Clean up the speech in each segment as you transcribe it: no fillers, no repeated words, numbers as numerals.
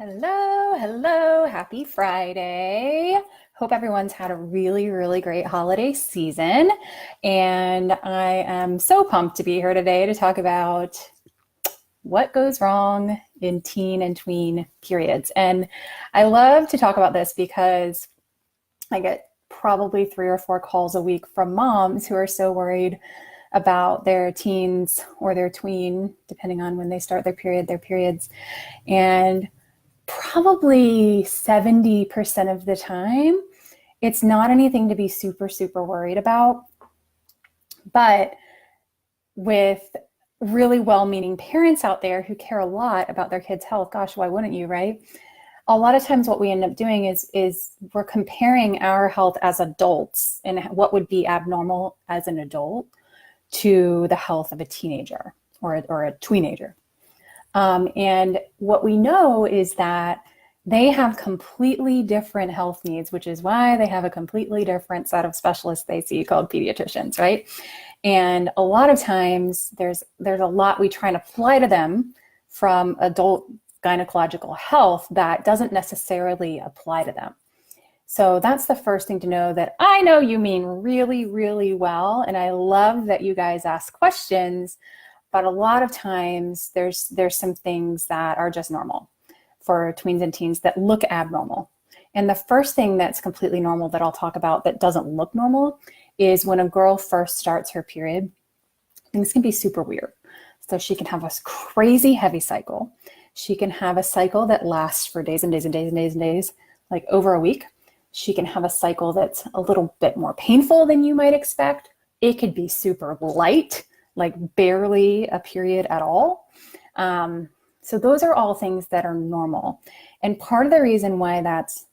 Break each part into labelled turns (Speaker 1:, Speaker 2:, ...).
Speaker 1: Hello, happy Friday. Hope everyone's had a really great holiday season. And I am so pumped to be here today to talk about what goes wrong in teen and tween periods. And I love to talk about this because I get probably 3 or 4 calls a week from moms who are so worried about their teens or their tween, depending on when they start their periods. And probably 70% of the time, it's not anything to be super worried about. But with really well-meaning parents out there who care a lot about their kids' health, gosh, why wouldn't you, right? A lot of times what we end up doing is we're comparing our health as adults and what would be abnormal as an adult to the health of a teenager or a tweenager. And what we know is that they have completely different health needs, which is why they have a completely different set of specialists they see called pediatricians, right? And a lot of times there's a lot we try to apply to them from adult gynecological health that doesn't necessarily apply to them. So that's the first thing to know, that I know you mean really well, and I love that you guys ask questions. But a lot of times there's some things that are just normal for tweens and teens that look abnormal. And the first thing that's completely normal that I'll talk about that doesn't look normal is when a girl first starts her period, things can be super weird. So she can have a crazy heavy cycle. She can have a cycle that lasts for days and days, like over a week. She can have a cycle that's a little bit more painful than you might expect. It could be super light, like barely a period at all. So those are all things that are normal. And part of the reason why that's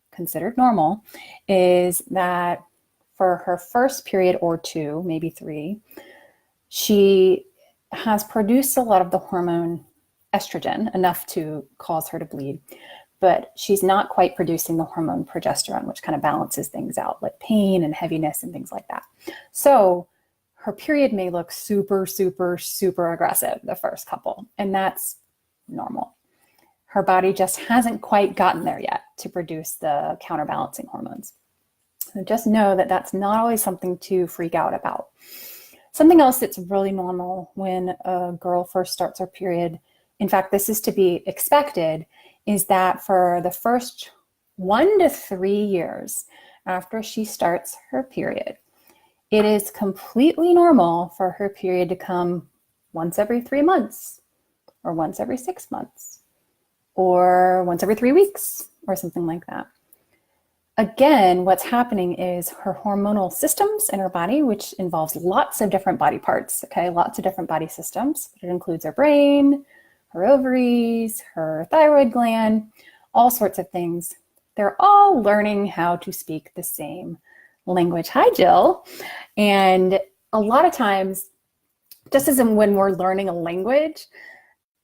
Speaker 1: considered normal is that for her first period or 2, maybe 3, she has produced a lot of the hormone estrogen, enough to cause her to bleed, but she's not quite producing the hormone progesterone, which kind of balances things out, like pain and heaviness and things like that. So her period may look super aggressive the first couple, and that's normal. Her body just hasn't quite gotten there yet to produce the counterbalancing hormones. So just know that that's not always something to freak out about. Something else that's really normal when a girl first starts her period, in fact, this is to be expected, is that for the first 1 to 3 years after she starts her period, it is completely normal for her period to come once every 3 months, or once every 6 months, or once every 3 weeks, or something like that. Again, what's happening is her hormonal systems in her body, which involves lots of different body parts, okay, lots of different body systems. It includes her brain, her ovaries, her thyroid gland, all sorts of things. They're all learning how to speak the same language. Hi, Jill. And a lot of times, just as in when we're learning a language,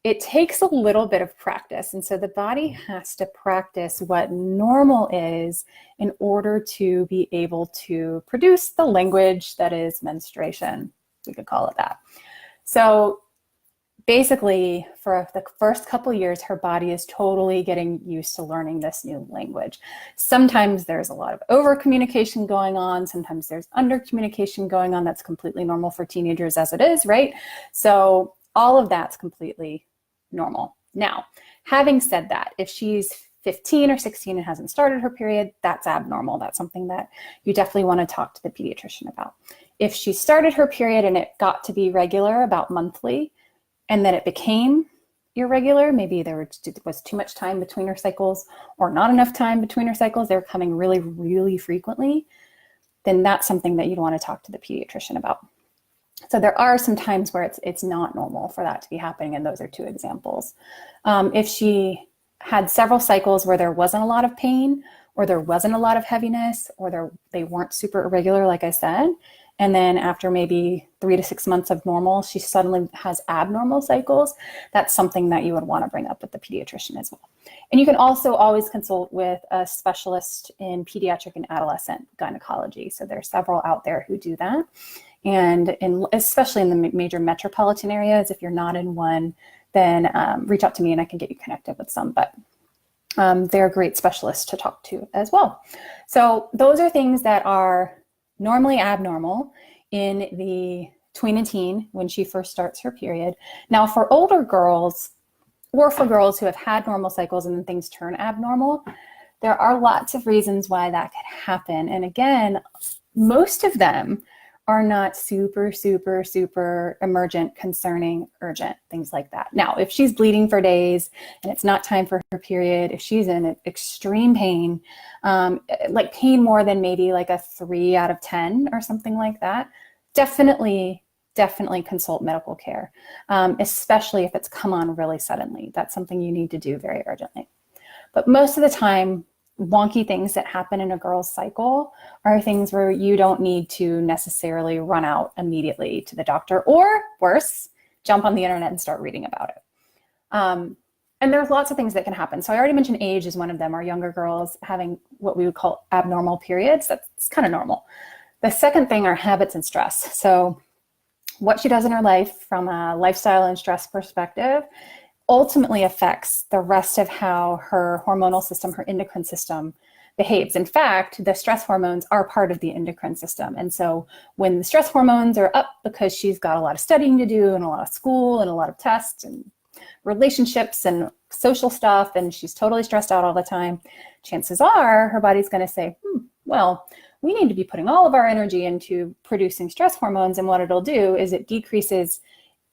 Speaker 1: it takes a little bit of practice. And so the body has to practice what normal is in order to be able to produce the language that is menstruation. We could call it that. So basically, for the first couple of years, her body is totally getting used to learning this new language. Sometimes there's a lot of over communication going on. Sometimes there's under communication going on. That's completely normal for teenagers as it is, right? So all of that's completely normal. Now, having said that, if she's 15 or 16 and hasn't started her period, that's abnormal. That's something that you definitely want to talk to the pediatrician about. If she started her period and it got to be regular, about monthly, and then it became irregular, maybe there was too much time between her cycles or not enough time between her cycles, they're coming really frequently, then that's something that you'd want to talk to the pediatrician about. So there are some times where it's not normal for that to be happening, and those are 2 examples. If she had several cycles where there wasn't a lot of pain, or there wasn't a lot of heaviness, or they weren't super irregular, like I said, and then after maybe 3 to 6 months of normal, she suddenly has abnormal cycles, that's something that you would want to bring up with the pediatrician as well. And you can also always consult with a specialist in pediatric and adolescent gynecology. So there are several out there who do that. And especially in the major metropolitan areas, if you're not in one, then reach out to me and I can get you connected with some. But they're great specialists to talk to as well. So those are things that are normally abnormal in the tween and teen when she first starts her period. Now, for older girls, or for girls who have had normal cycles and then things turn abnormal, there are lots of reasons why that could happen. And again, most of them are not super, super, super emergent, concerning, urgent, things like that. Now, if she's bleeding for days and it's not time for her period, if she's in extreme pain, like pain more than maybe like a 3 out of 10 or something like that, definitely consult medical care, especially if it's come on really suddenly. That's something you need to do very urgently. But most of the time, wonky things that happen in a girl's cycle are things where you don't need to necessarily run out immediately to the doctor, or worse, jump on the internet and start reading about it. And there's lots of things that can happen. So I already mentioned age is one of them. Our younger girls having what we would call abnormal periods, that's kind of normal. The second thing are habits and stress. So what she does in her life from a lifestyle and stress perspective ultimately affects the rest of how her hormonal system, her endocrine system behaves. In fact, the stress hormones are part of the endocrine system. And so when the stress hormones are up because she's got a lot of studying to do and a lot of school and a lot of tests and relationships and social stuff, and she's totally stressed out all the time, chances are her body's going to say, well, we need to be putting all of our energy into producing stress hormones. And what it'll do is it decreases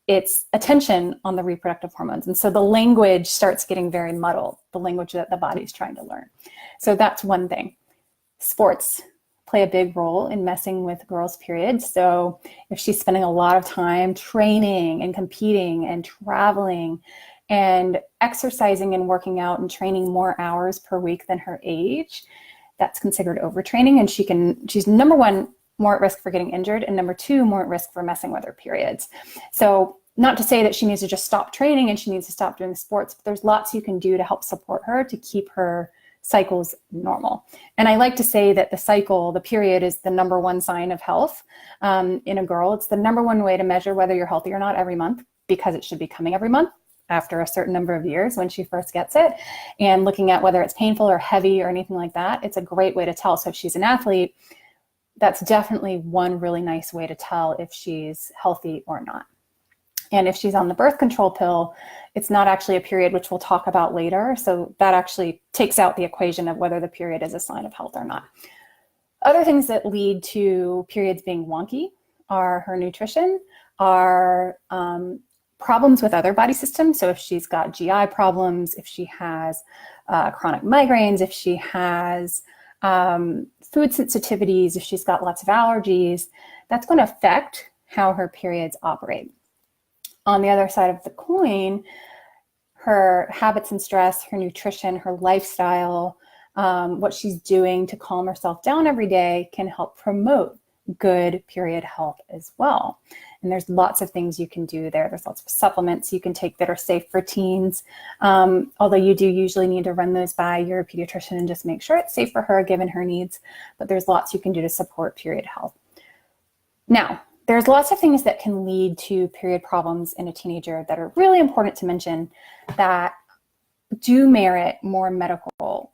Speaker 1: its attention on the reproductive hormones. And so the language starts getting very muddled, the language that the body's trying to learn. So that's one thing. Sports play a big role in messing with girls' periods. So if she's spending a lot of time training and competing and traveling and exercising and working out and training more hours per week than her age, that's considered overtraining. And she's number one, more at risk for getting injured, and number two, more at risk for messing with her periods. So not to say that she needs to just stop training and she needs to stop doing sports, but there's lots you can do to help support her to keep her cycles normal. And I like to say that the period is the number one sign of health in a girl. It's the number one way to measure whether you're healthy or not every month, because it should be coming every month after a certain number of years when she first gets it. And looking at whether it's painful or heavy or anything like that, it's a great way to tell. So if she's an athlete, that's definitely one really nice way to tell if she's healthy or not. And if she's on the birth control pill, it's not actually a period, which we'll talk about later. So that actually takes out the equation of whether the period is a sign of health or not. Other things that lead to periods being wonky are her nutrition, are problems with other body systems. So if she's got GI problems, if she has chronic migraines, if she has food sensitivities, if she's got lots of allergies, that's going to affect how her periods operate. On the other side of the coin, her habits and stress, her nutrition, her lifestyle, what she's doing to calm herself down every day can help promote good period health as well. And there's lots of things you can do there. There's lots of supplements you can take that are safe for teens, although you do usually need to run those by your pediatrician and just make sure it's safe for her given her needs. But there's lots you can do to support period health. Now, there's lots of things that can lead to period problems in a teenager that are really important to mention that do merit more medical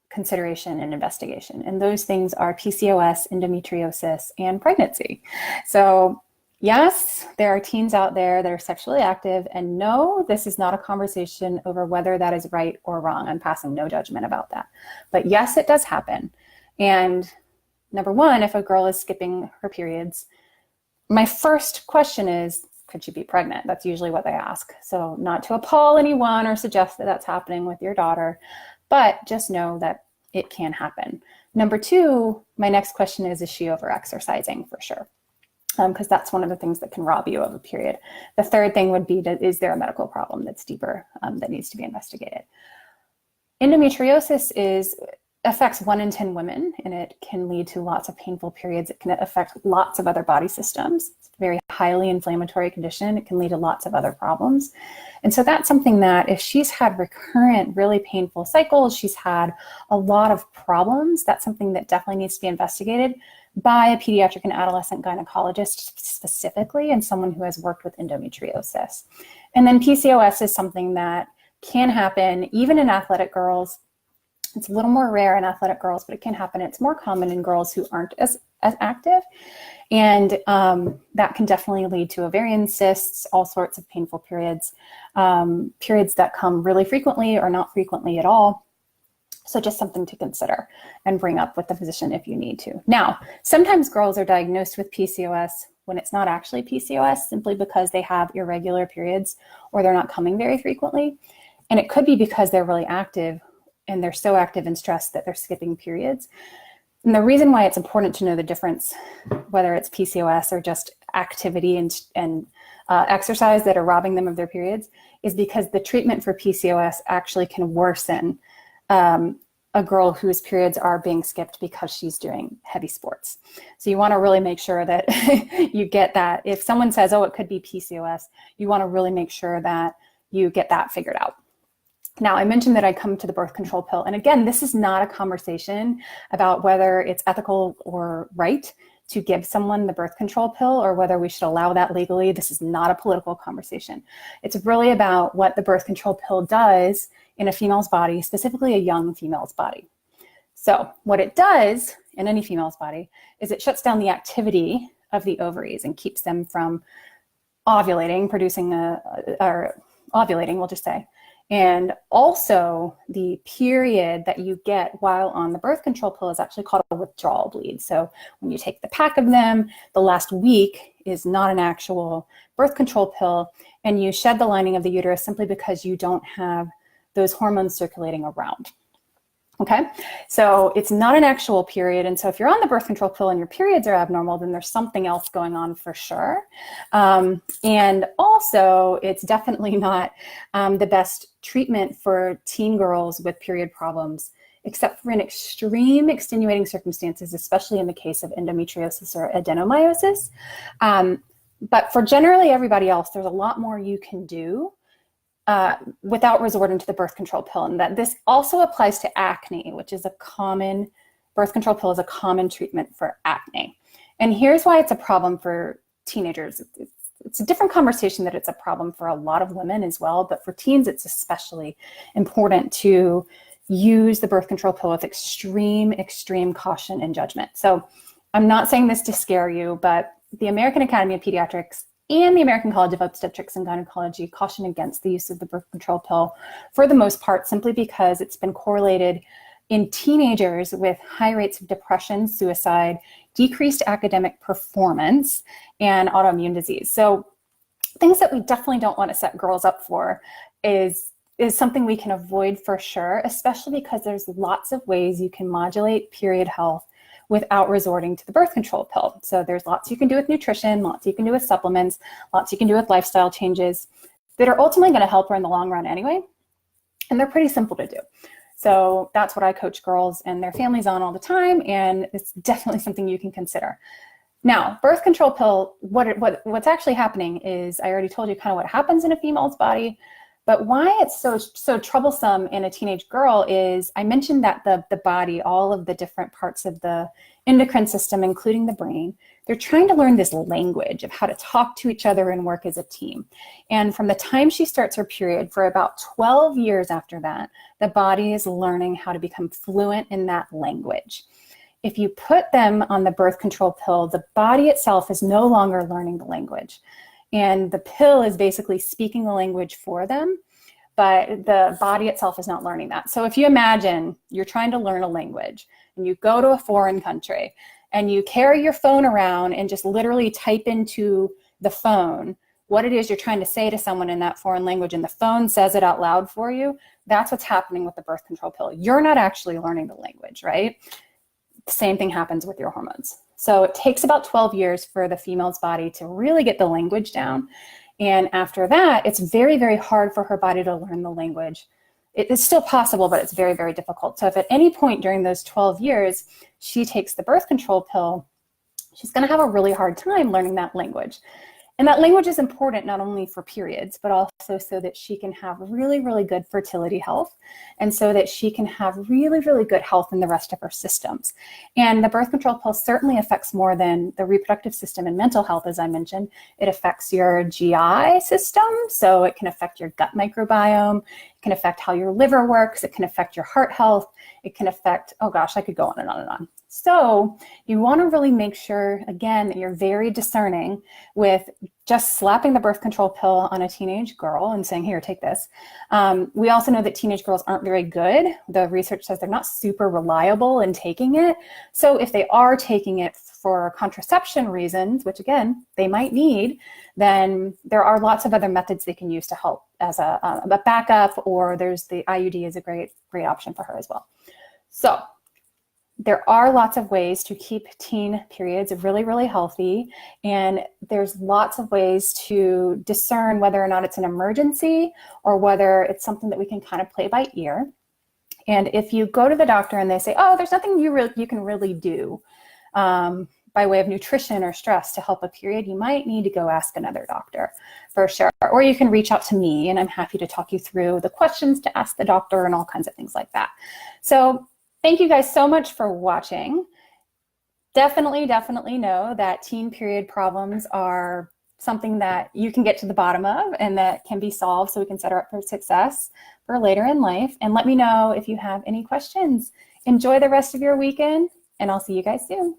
Speaker 1: consideration and investigation. And those things are PCOS, endometriosis, and pregnancy. So yes, there are teens out there that are sexually active, and no, this is not a conversation over whether that is right or wrong. I'm passing no judgment about that. But yes, it does happen. And number one, if a girl is skipping her periods, my first question is, could she be pregnant? That's usually what they ask. So not to appall anyone or suggest that that's happening with your daughter, but just know that it can happen. Number two, my next question is she over-exercising for sure? Because that's one of the things that can rob you of a period. The third thing would be, is there a medical problem that's deeper that needs to be investigated? Endometriosis affects 1 in 10 women, and it can lead to lots of painful periods. It can affect lots of other body systems. It's a very highly inflammatory condition. It can lead to lots of other problems. And so that's something that if she's had recurrent, really painful cycles, she's had a lot of problems, that's something that definitely needs to be investigated by a pediatric and adolescent gynecologist specifically, and someone who has worked with endometriosis. And then PCOS is something that can happen even in athletic girls. It's a little more rare in athletic girls, but it can happen. It's more common in girls who aren't as active. And that can definitely lead to ovarian cysts, all sorts of painful periods, periods that come really frequently or not frequently at all. So just something to consider and bring up with the physician if you need to. Now, sometimes girls are diagnosed with PCOS when it's not actually PCOS, simply because they have irregular periods or they're not coming very frequently. And it could be because they're really active and they're so active and stressed that they're skipping periods. And the reason why it's important to know the difference, whether it's PCOS or just activity and exercise that are robbing them of their periods, is because the treatment for PCOS actually can worsen a girl whose periods are being skipped because she's doing heavy sports. So you want to really make sure that you get that. If someone says, oh, it could be PCOS, you want to really make sure that you get that figured out. Now, I mentioned that I come to the birth control pill. And again, this is not a conversation about whether it's ethical or right to give someone the birth control pill or whether we should allow that legally. This is not a political conversation. It's really about what the birth control pill does in a female's body, specifically a young female's body. So what it does in any female's body is it shuts down the activity of the ovaries and keeps them from ovulating, or ovulating, we'll just say. And also the period that you get while on the birth control pill is actually called a withdrawal bleed. So when you take the pack of them, the last week is not an actual birth control pill, and you shed the lining of the uterus simply because you don't have those hormones circulating around. Okay, so it's not an actual period. And so if you're on the birth control pill and your periods are abnormal, then there's something else going on for sure. And also, it's definitely not the best treatment for teen girls with period problems, except for in extreme extenuating circumstances, especially in the case of endometriosis or adenomyosis. But for generally everybody else, there's a lot more you can do without resorting to the birth control pill. And that this also applies to acne, which is a common, birth control pill is a common treatment for acne. And here's why it's a problem for teenagers. It's a different conversation that it's a problem for a lot of women as well, but for teens, it's especially important to use the birth control pill with extreme caution and judgment. So I'm not saying this to scare you, but the American Academy of Pediatrics and the American College of Obstetrics and Gynecology caution against the use of the birth control pill for the most part, simply because it's been correlated in teenagers with high rates of depression, suicide, decreased academic performance, and autoimmune disease. So things that we definitely don't want to set girls up for is something we can avoid for sure, especially because there's lots of ways you can modulate period health without resorting to the birth control pill. So there's lots you can do with nutrition, lots you can do with supplements, lots you can do with lifestyle changes that are ultimately going to help her in the long run anyway. And they're pretty simple to do. So that's what I coach girls and their families on all the time. And it's definitely something you can consider. Now, birth control pill, what's actually happening is, I already told you kind of what happens in a female's body. But why it's so troublesome in a teenage girl is, I mentioned that the body, all of the different parts of the endocrine system, including the brain, they're trying to learn this language of how to talk to each other and work as a team. And from the time she starts her period, for about 12 years after that, the body is learning how to become fluent in that language. If you put them on the birth control pill, the body itself is no longer learning the language. And the pill is basically speaking the language for them, but the body itself is not learning that. So if you imagine you're trying to learn a language and you go to a foreign country and you carry your phone around and just literally type into the phone what it is you're trying to say to someone in that foreign language, and the phone says it out loud for you, that's what's happening with the birth control pill. You're not actually learning the language, right? The same thing happens with your hormones. So it takes about 12 years for the female's body to really get the language down. And after that, it's very hard for her body to learn the language. It is still possible, but it's very difficult. So if at any point during those 12 years, she takes the birth control pill, she's going to have a really hard time learning that language. And that language is important not only for periods, but also so that she can have really, really good fertility health, and so that she can have really, really good health in the rest of her systems. And the birth control pill certainly affects more than the reproductive system and mental health, as I mentioned. It affects your GI system, so it can affect your gut microbiome, it can affect how your liver works, it can affect your heart health, it can affect, oh gosh, I could go on and on and on. So you want to really make sure, again, that you're very discerning with just slapping the birth control pill on a teenage girl and saying, here, take this. We also know that teenage girls aren't very good. The research says they're not super reliable in taking it. So if they are taking it for contraception reasons, which again, they might need, then there are lots of other methods they can use to help as a backup, or there's the IUD is a great option for her as well. So there are lots of ways to keep teen periods really, really healthy. And there's lots of ways to discern whether or not it's an emergency or whether it's something that we can kind of play by ear. And if you go to the doctor and they say, oh, there's nothing you can really do by way of nutrition or stress to help a period, you might need to go ask another doctor for sure. Or you can reach out to me and I'm happy to talk you through the questions to ask the doctor and all kinds of things like that. So thank you guys so much for watching. Definitely know that teen period problems are something that you can get to the bottom of and that can be solved so we can set her up for success for later in life. And let me know if you have any questions. Enjoy the rest of your weekend, and I'll see you guys soon.